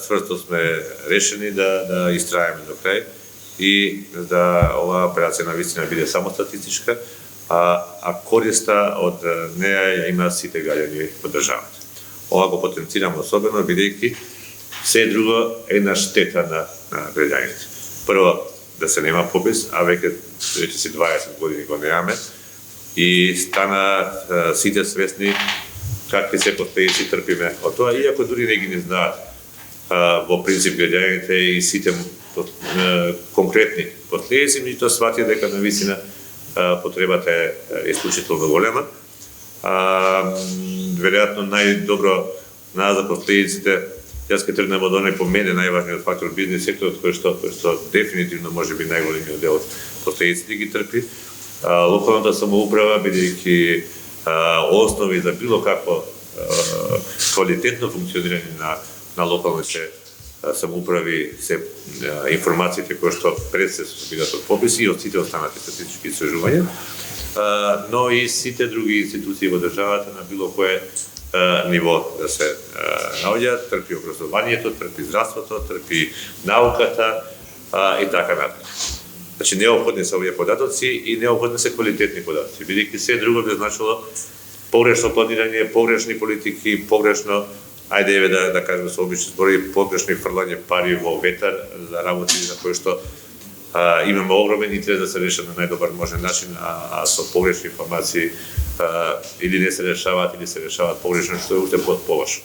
цврсто сме решени да истраеме до крај и да оваа операција на вистина биде само статистичка, а користа од неја ја имаат сите граѓани во државата. Ова го потенцираме особено бидејќи се друго е една штета на граѓаните. Прво, да се нема попис, а веќе си 20 години го немаме и стана сите свесни какви се последици трпиме од тоа, иако дури не ги не знаат во принцип граѓаните и сите конкретни последици, меѓутоа сватија дека навистина потребата е исклучително голема. Веројатно најдобро за последиците, јас ке тргнем од оној по мене најважниот фактор бизнес секторот кој што дефинитивно може би најголемиот дел од последиците ги трпи. Локалната самоуправа, бидејќи основи за било какво квалитетно функционирање на локалните самоуправи се информациите кои што пред се собират од пописи и од сите останати статистички истражувања, но и сите други институции во државата на било кое ниво да се наоѓаат, трпи образованието, трпи здравството, трпи науката и така натаму. Значи неопходни се овие податоци и неопходни се квалитетни податоци, бидејќи се друго би значило погрешно планирање, погрешни политики, погрешно, ајде да кажеме со обични зборови, погрешни фрлање пари во ветар за работи за кои што имаме огромен интерес да се решат на најдобар можен начин, а со погрешни информации или не се решаваат или се решаваат погрешно, што е уште поважно.